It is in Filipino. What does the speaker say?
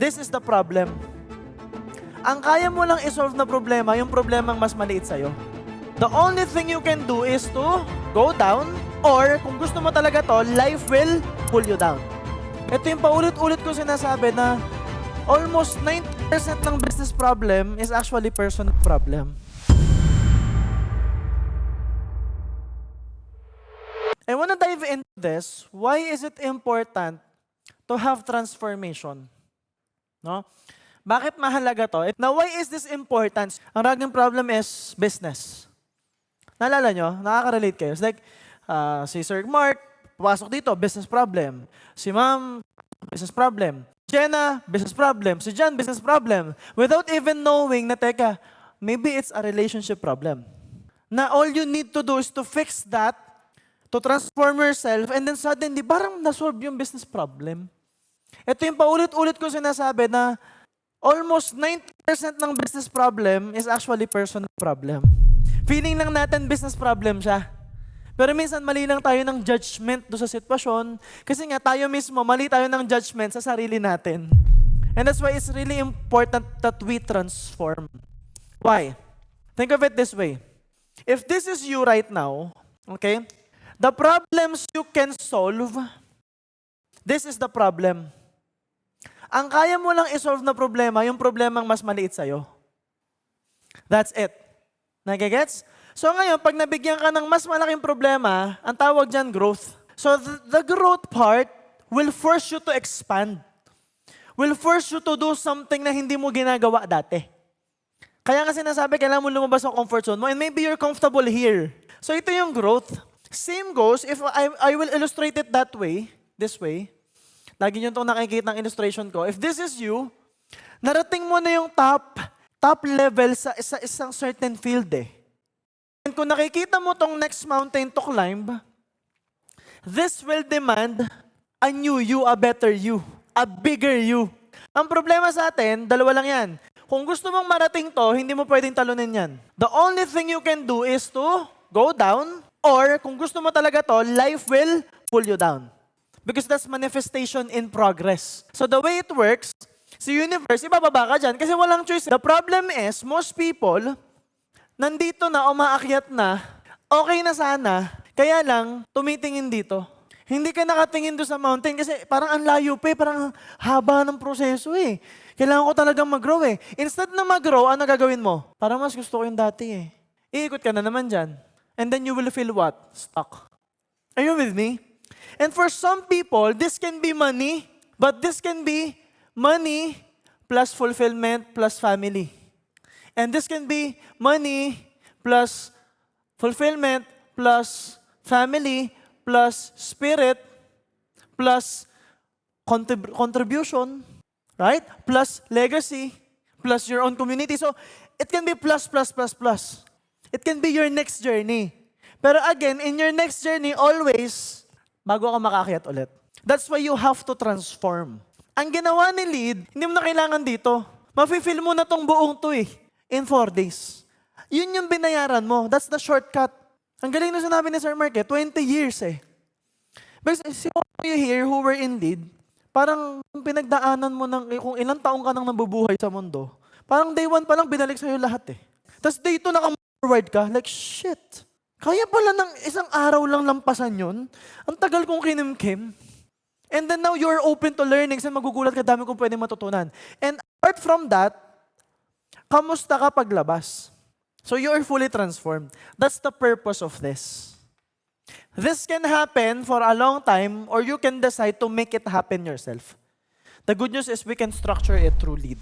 This is the problem. Ang kaya mo lang isolve na problema, yung problemang mas maliit sa'yo. The only thing you can do is to go down, or kung gusto mo talaga to, life will pull you down. Ito yung paulit-ulit ko sinasabi na almost 90% ng business problem is actually personal problem. I want to dive into this. Why is it important to have transformation? No? Bakit mahalaga to? Now, why is this important? Ang raging problem is business. Naalala nyo? Nakaka-relate kayo. It's like, si Sir Mark, pasok dito, business problem. Si Ma'am, business problem. Jenna, business problem. Si John, business problem. Without even knowing na, teka, maybe it's a relationship problem. Na all you need to do is to fix that, to transform yourself, and then suddenly, parang nasolve yung business problem. Ito yung paulit-ulit ko sinasabi na almost 90% ng business problem is actually personal problem. Feeling lang natin business problem siya. Pero minsan mali lang tayo ng judgment do sa sitwasyon kasi nga tayo mismo, mali tayo ng judgment sa sarili natin. And that's why it's really important that we transform. Why? Think of it this way. If this is you right now, okay, the problems you can solve, this is the problem. Ang kaya mo lang isolve na problema, yung problemang mas maliit sa'yo. That's it. Nagigets? So ngayon, pag nabigyan ka ng mas malaking problema, ang tawag dyan, growth. So the growth part will force you to expand. Will force you to do something na hindi mo ginagawa dati. Kaya nga sinasabi, kailangan mo lumabas sa comfort zone mo, and maybe you're comfortable here. So ito yung growth. Same goes, if I will illustrate it that way, this way. Lagi nyo itong nakikita ng illustration ko. If this is you, narating mo na yung top level sa isang certain field eh. And kung nakikita mo tong next mountain to climb, this will demand a new you, a better you, a bigger you. Ang problema sa atin, dalawa lang yan. Kung gusto mong marating to, hindi mo pwedeng talunin yan. The only thing you can do is to go down, or kung gusto mo talaga to, life will pull you down. Because that's manifestation in progress. So the way it works, sa universe, ibababa ka dyan kasi walang choice. The problem is, most people, nandito na, umaakyat na, okay na sana, kaya lang, tumitingin dito. Hindi ka nakatingin doon sa mountain kasi parang ang layo pa eh, parang haba ng proseso eh. Kailangan ko talagang mag-grow eh. Instead na mag-grow, ano gagawin mo? Parang mas gusto ko yung dati eh. Iikot ka na naman dyan. And then you will feel what? Stuck. Are you with me? And for some people, this can be money, but this can be money plus fulfillment plus family. And this can be money plus fulfillment plus family plus spirit plus contribution, right? Plus legacy plus your own community. So it can be plus, plus, plus, plus. It can be your next journey. Pero again, in your next journey, always, bago ka makaakyat ulit. That's why you have to transform. Ang ginawa ni Lead, hindi mo na kailangan dito. Mafe-feel mo na tong buong to eh, in 4 days. Yun yung binayaran mo. That's the shortcut. Ang galing na sinabi ni Sir Mark 20 years eh. But see all of you here who were in Lead, parang pinagdaanan mo ng kung ilang taong ka nang nabubuhay sa mundo, parang day 1 pa lang binalik sa'yo lahat eh. Tapos day 2 naka-forward ka, like shit. Kaya pala ng isang araw lang lampasan yun. Ang tagal kong kinimkim. And then now you're open to learning. And magugulat ka, dami kong pwede matutunan. And apart from that, kamusta ka paglabas? So you are fully transformed. That's the purpose of this. This can happen for a long time, or you can decide to make it happen yourself. The good news is we can structure it through Lead.